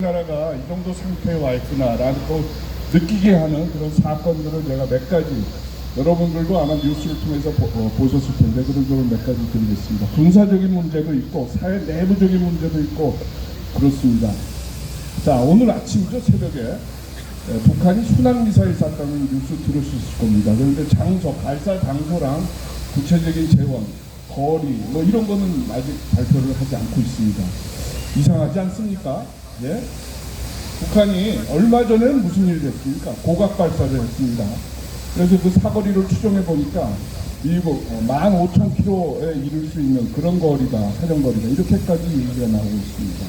나라가 이 정도 상태에 와 있구나라는 걸 느끼게 하는 그런 사건들을 제가 몇 가지, 여러분들도 아마 뉴스를 통해서 보셨을 텐데 그런 점을 몇 가지 드리겠습니다. 군사적인 문제도 있고 사회 내부적인 문제도 있고 그렇습니다. 자, 오늘 아침이죠, 새벽에 북한이 순항미사일 쐈다는 뉴스 들으셨을 겁니다. 그런데 장소, 발사 장소랑 구체적인 재원, 거리 뭐 이런 거는 아직 발표를 하지 않고 있습니다. 이상하지 않습니까? 예? 북한이 얼마 전에는 무슨 일을 했습니까? 고각 발사를 했습니다. 그래서 그 사거리를 추정해 보니까 미국 15,000km에 이를 수 있는 그런 거리다, 사정거리다, 이렇게까지 얘기가 나오고 있습니다.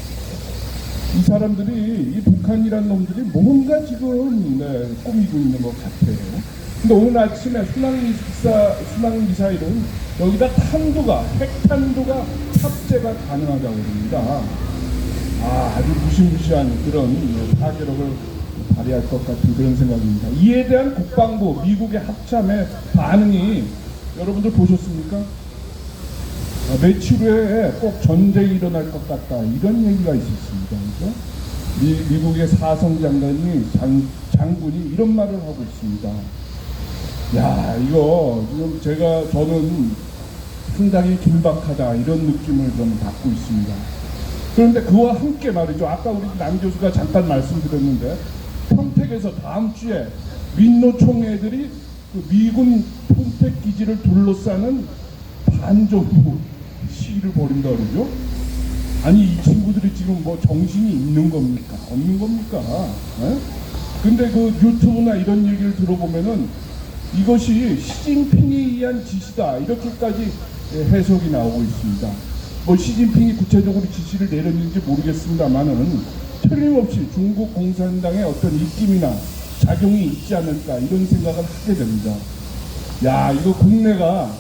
이 사람들이, 이 북한이란 놈들이 뭔가 지금 꾸미고 있는 것 같아요. 근데 오늘 아침에 순항미사일은 여기다 탄두가, 핵탄두가 탑재가 가능하다고 합니다. 아주 무시무시한 그런 파괴력을 발휘할 것 같은 그런 생각입니다. 이에 대한 국방부, 미국의 합참의 반응이 여러분들 보셨습니까? 며칠 후에 꼭 전쟁이 일어날 것 같다, 이런 얘기가 있었습니다. 그죠? 미국의 사성 장군이 이런 말을 하고 있습니다. 야, 이거 지금 저는 상당히 긴박하다, 이런 느낌을 좀 받고 있습니다. 그런데 그와 함께 말이죠. 아까 우리 남 교수가 잠깐 말씀드렸는데 평택에서 다음 주에 민노총애들이 그 미군 평택 기지를 둘러싸는 반정부 시위를 벌인다 그러죠. 아니, 이 친구들이 지금 뭐 정신이 있는 겁니까? 없는 겁니까? 에? 근데 그 유튜브나 이런 얘기를 들어보면은 이것이 시진핑에 의한 지시다, 이렇게까지 해석이 나오고 있습니다. 뭐 시진핑이 구체적으로 지시를 내렸는지 모르겠습니다만은 틀림없이 중국 공산당의 어떤 입김이나 작용이 있지 않을까, 이런 생각을 하게 됩니다. 야, 이거 국내가,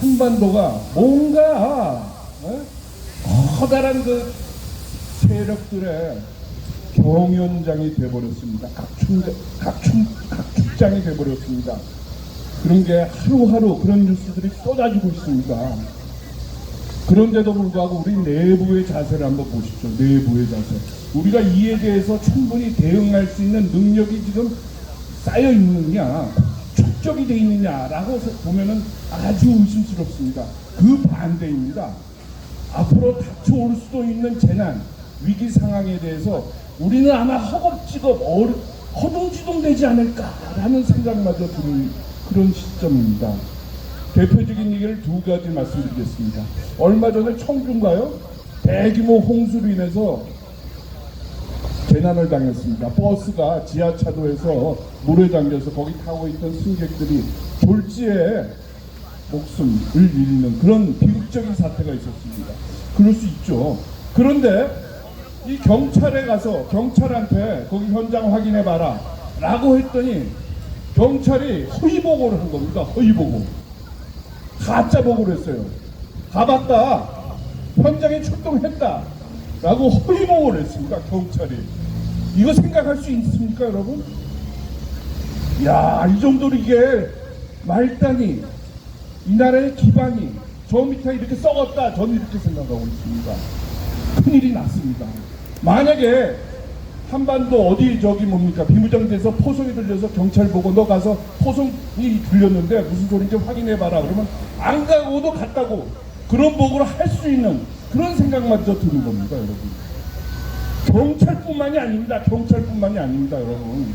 한반도가 뭔가 커다란 그 세력들의 경연장이 돼버렸습니다. 각축장이 돼버렸습니다. 그런 게 하루하루 그런 뉴스들이 쏟아지고 있습니다. 그런데도 불구하고 우리 내부의 자세를 한번 보십시오. 내부의 자세. 우리가 이에 대해서 충분히 대응할 수 있는 능력이 지금 쌓여 있느냐, 축적이 되어 있느냐라고 보면은 아주 의심스럽습니다. 그 반대입니다. 앞으로 닥쳐올 수도 있는 재난, 위기 상황에 대해서 우리는 아마 허겁지겁 허둥지둥되지 않을까라는 생각마저 드는 그런 시점입니다. 대표적인 얘기를 두 가지 말씀드리겠습니다. 얼마 전에 청주인가요? 대규모 홍수로 인해서 재난을 당했습니다. 버스가 지하차도에서 물에 잠겨서 거기 타고 있던 승객들이 졸지에 목숨을 잃는 그런 비극적인 사태가 있었습니다. 그럴 수 있죠. 그런데 이 경찰에 가서 경찰한테 거기 현장 확인해 봐라 라고 했더니 경찰이 허위보고를 한 겁니다. 허위보고. 가짜 보고를 했어요. 가봤다, 현장에 출동했다 라고 허위보고를 했습니다. 경찰이. 이거 생각할 수 있습니까, 여러분? 야, 이 정도로 이게 말단이, 이 나라의 기반이 저 밑에 이렇게 썩었다, 저는 이렇게 생각하고 있습니다. 큰일이 났습니다. 만약에 한반도 어디 뭡니까, 비무장돼서 포송이 들려서 경찰 보고 너 가서 포송이 들렸는데 무슨 소리인지 확인해봐라 그러면 안 가고도 갔다고, 그런 보고를 할 수 있는 그런 생각마저 드는 겁니다, 여러분. 경찰뿐만이 아닙니다. 경찰뿐만이 아닙니다, 여러분.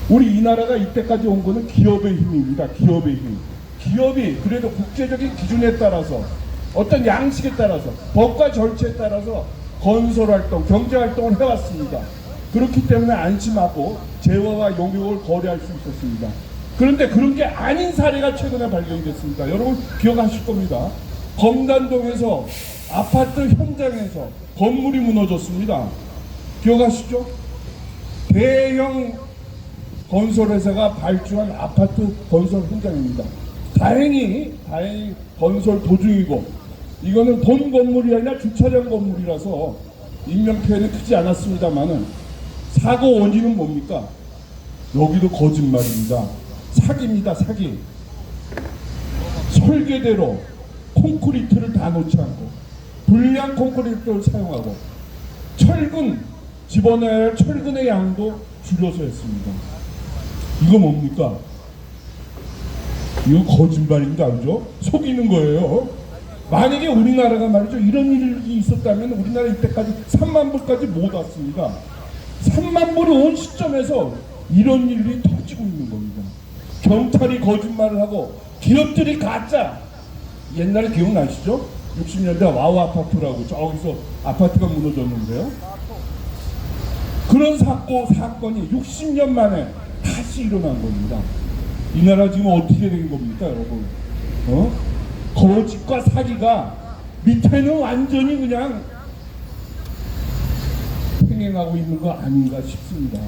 우리 이 나라가 이때까지 온 거는 기업의 힘입니다. 기업의 힘. 기업이 그래도 국제적인 기준에 따라서, 어떤 양식에 따라서, 법과 절차에 따라서 건설활동, 경제활동을 해왔습니다. 그렇기 때문에 안심하고 재화와 용역을 거래할 수 있었습니다. 그런데 그런 게 아닌 사례가 최근에 발견이 됐습니다. 여러분 기억하실 겁니다. 검단동에서 아파트 현장에서 건물이 무너졌습니다. 기억하시죠? 대형 건설회사가 발주한 아파트 건설 현장입니다. 다행히 건설 도중이고, 이거는 본 건물이 아니라 주차장 건물이라서 인명피해는 크지 않았습니다만은 사고 원인은 뭡니까? 여기도 거짓말입니다. 사기입니다. 사기. 설계대로 콘크리트를 다 놓지 않고 불량 콘크리트를 사용하고 철근 집어넣어야 할 철근의 양도 줄여서 했습니다. 이거 뭡니까? 이거 거짓말입니다. 그죠? 속이는 거예요. 만약에 우리나라가 말이죠, 이런 일이 있었다면 우리나라 이때까지 3만 불까지 못 왔습니다. 3만 불이 온 시점에서 이런 일이 터지고 있는 겁니다. 경찰이 거짓말을 하고 기업들이 가짜. 옛날에 기억나시죠? 60년대 와우 아파트라고 저기서 아파트가 무너졌는데요. 그런 사건이 60년 만에 다시 일어난 겁니다. 이 나라 지금 어떻게 된 겁니까, 여러분? 거짓과 사기가 밑에는 완전히 그냥 횡행하고 있는 거 아닌가 싶습니다.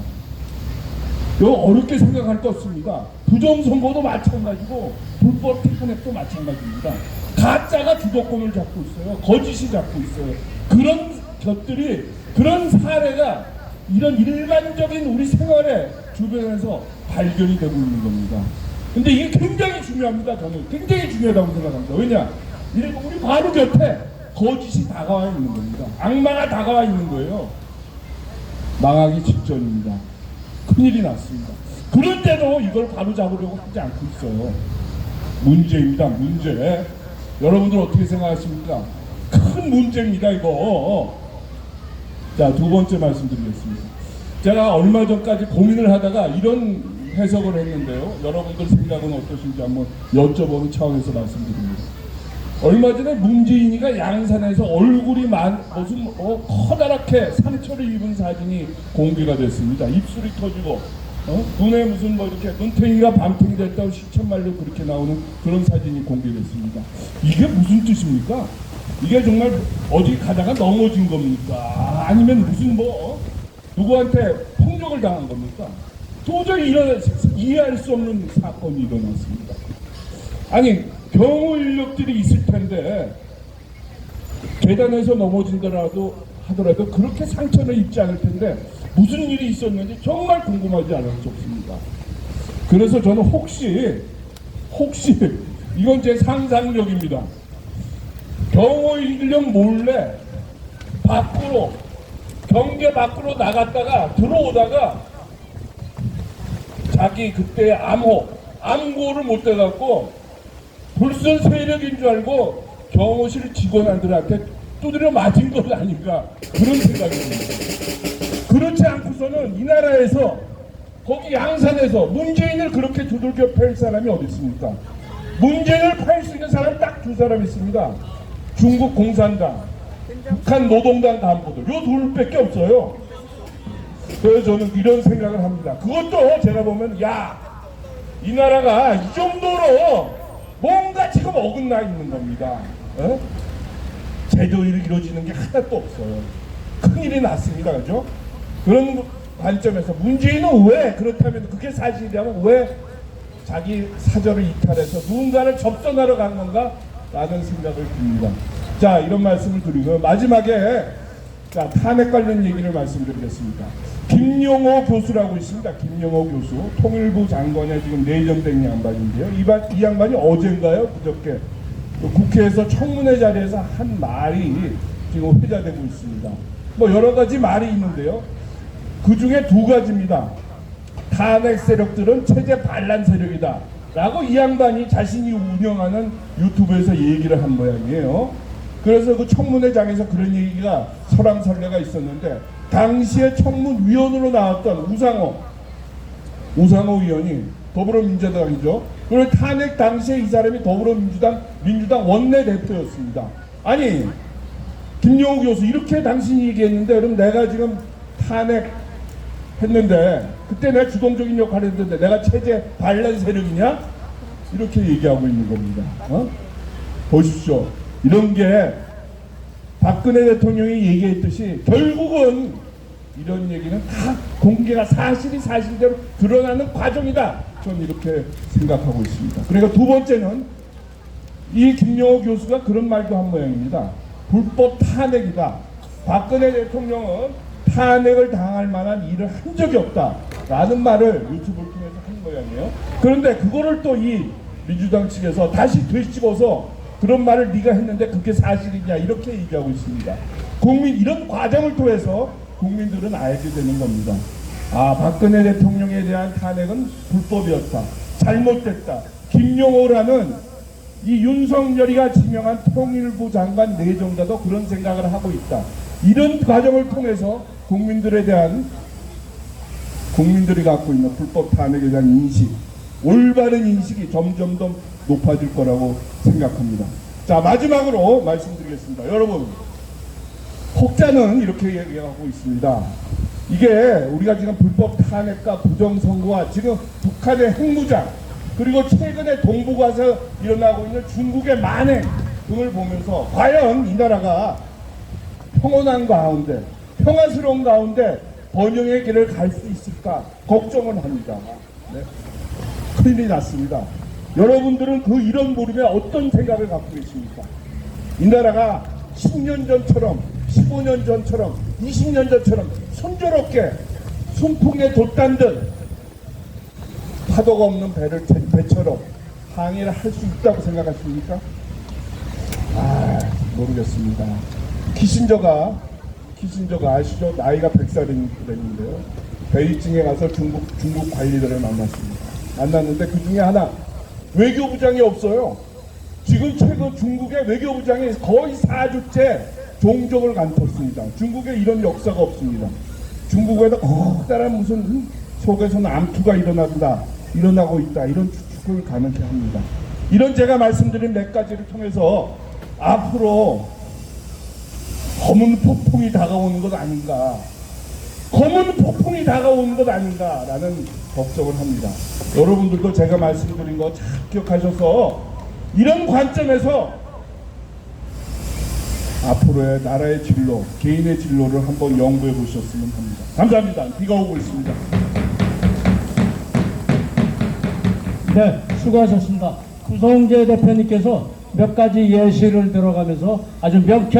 이거 어렵게 생각할 거 없습니다. 부정선거도 마찬가지고 불법 탄핵도 마찬가지입니다. 가짜가 주도권을 잡고 있어요. 거짓이 잡고 있어요. 그런 것들이, 그런 사례가 이런 일반적인 우리 생활의 주변에서 발견이 되고 있는 겁니다. 근데 이게 굉장히 중요합니다. 저는 굉장히 중요하다고 생각합니다. 왜냐? 우리 바로 곁에 거짓이 다가와 있는 겁니다. 악마가 다가와 있는 거예요. 망하기 직전입니다. 큰일이 났습니다. 그런데도 이걸 바로 잡으려고 하지 않고 있어요. 문제입니다. 문제. 여러분들 어떻게 생각하십니까? 큰 문제입니다. 이거. 자, 두 번째 말씀드리겠습니다. 제가 얼마 전까지 고민을 하다가 이런 해석을 했는데요. 여러분들 생각은 어떠신지 한번 여쭤보는 차원에서 말씀드립니다. 얼마 전에 문재인이가 양산에서 얼굴이 무슨 커다랗게 상처를 입은 사진이 공개가 됐습니다. 입술이 터지고 눈에 무슨 이렇게 눈탱이가 밤탱이 됐다고 시천말로 그렇게 나오는 그런 사진이 공개됐습니다. 이게 무슨 뜻입니까? 이게 정말 어디 가다가 넘어진 겁니까? 아니면 무슨 누구한테 폭력을 당한 겁니까? 도저히 이해할 수 없는 사건이 일어났습니다. 아니, 경호 인력들이 있을 텐데 계단에서 넘어진다라도 하더라도 그렇게 상처를 입지 않을 텐데 무슨 일이 있었는지 정말 궁금하지 않을 수 없습니다. 그래서 저는 혹시 이건 제 상상력입니다. 경호 인력 몰래 경계 밖으로 나갔다가 들어오다가 자기 그때 암호를 못 대갖고 불순 세력인 줄 알고 경호실 직원들한테 두드려 맞은 것 아닌가, 그런 생각입니다. 그렇지 않고서는 이 나라에서 거기 양산에서 문재인을 그렇게 두들겨 팰 사람이 어디 있습니까? 문재인을 팔 수 있는 사람 딱 두 사람 있습니다. 중국 공산당, 북한 노동당 간부들, 요 둘밖에 없어요. 그래서 저는 이런 생각을 합니다. 그것도 제가 보면 이 나라가 이 정도로 뭔가 지금 어긋나 있는 겁니다. 제대로 이루어지는 게 하나도 없어요. 큰일이 났습니다. 그죠? 그런 관점에서 문재인은 왜, 그렇다면 그게 사실이라면 왜 자기 사절을 이탈해서 누군가를 접선하러 간 건가? 라는 생각을 듭니다. 자, 이런 말씀을 드리고 마지막에 탄핵 관련 얘기를 말씀드리겠습니다. 김용호 교수라고 있습니다. 김용호 교수, 통일부 장관에 지금 내정된 양반인데요. 이 양반이 어젠가요? 그저께 국회에서 청문회 자리에서 한 말이 지금 회자되고 있습니다. 여러 가지 말이 있는데요. 그 중에 두 가지입니다. 탄핵 세력들은 체제 반란 세력이다 라고 이 양반이 자신이 운영하는 유튜브에서 얘기를 한 모양이에요. 그래서 그 청문회장에서 그런 얘기가 설왕설래가 있었는데, 당시에 청문위원으로 나왔던 우상호 의원이 더불어민주당이죠. 그리고 탄핵 당시에 이 사람이 민주당 원내대표였습니다. 아니, 김용호 교수 이렇게 당신이 얘기했는데, 그럼 내가 지금 탄핵했는데 그때 내가 주동적인 역할을 했는데 내가 체제 반란 세력이냐? 이렇게 얘기하고 있는 겁니다. 보십시오. 이런 게 박근혜 대통령이 얘기했듯이 결국은 이런 얘기는 다 공개가 사실대로 드러나는 과정이다. 저는 이렇게 생각하고 있습니다. 그러니까 두 번째는 이 김용호 교수가 그런 말도 한 모양입니다. 불법 탄핵이다. 박근혜 대통령은 탄핵을 당할 만한 일을 한 적이 없다 라는 말을 유튜브를 통해서 한 모양이에요. 그런데 그거를 또 이 민주당 측에서 다시 되씹어서 그런 말을 네가 했는데 그게 사실이냐 이렇게 얘기하고 있습니다. 이런 과정을 통해서 국민들은 알게 되는 겁니다. 아, 박근혜 대통령에 대한 탄핵은 불법이었다. 잘못됐다. 김용호라는 이 윤석열이가 지명한 통일부 장관 내정자도 그런 생각을 하고 있다. 이런 과정을 통해서 국민들에 대한 국민들이 갖고 있는 불법 탄핵에 대한 인식, 올바른 인식이 점점 더 높아질 거라고 생각합니다. 자, 마지막으로 말씀드리겠습니다. 여러분, 혹자는 이렇게 얘기하고 있습니다. 이게 우리가 지금 불법 탄핵과 부정선거와 지금 북한의 핵무장, 그리고 최근에 동북아에서 일어나고 있는 중국의 만행 등을 보면서 과연 이 나라가 평온한 가운데, 평화스러운 가운데 번영의 길을 갈 수 있을까 걱정을 합니다. 네. 큰일이 났습니다. 여러분들은 그 이런 모름에 어떤 생각을 갖고 계십니까? 이 나라가 10년 전처럼, 15년 전처럼, 20년 전처럼 순조롭게 순풍에 돛단 듯 파도가 없는 배처럼 항해를 할 수 있다고 생각하십니까? 아, 모르겠습니다. 키신저가 아시죠? 나이가 100살인데요. 베이징에 가서 중국 관리들을 만났습니다. 만났는데 그 중에 하나, 외교부장이 없어요. 지금 최근 중국의 외교부장이 거의 4주째 종족을 감췄습니다. 중국에 이런 역사가 없습니다. 중국에도 커다란 무슨 속에서는 암투가 일어나고 있다. 이런 추측을 가능케 합니다. 이런 제가 말씀드린 몇 가지를 통해서 앞으로 검은 폭풍이 다가오는 것 아닌가, 검은 폭풍이 다가오는 것 아닌가라는 걱정을 합니다. 여러분들도 제가 말씀드린 거 잘 기억하셔서 이런 관점에서 앞으로의 나라의 진로, 개인의 진로를 한번 연구해 보셨으면 합니다. 감사합니다. 비가 오고 있습니다. 네, 수고하셨습니다. 구성재 대표님께서 몇 가지 예시를 들어가면서 아주 명쾌한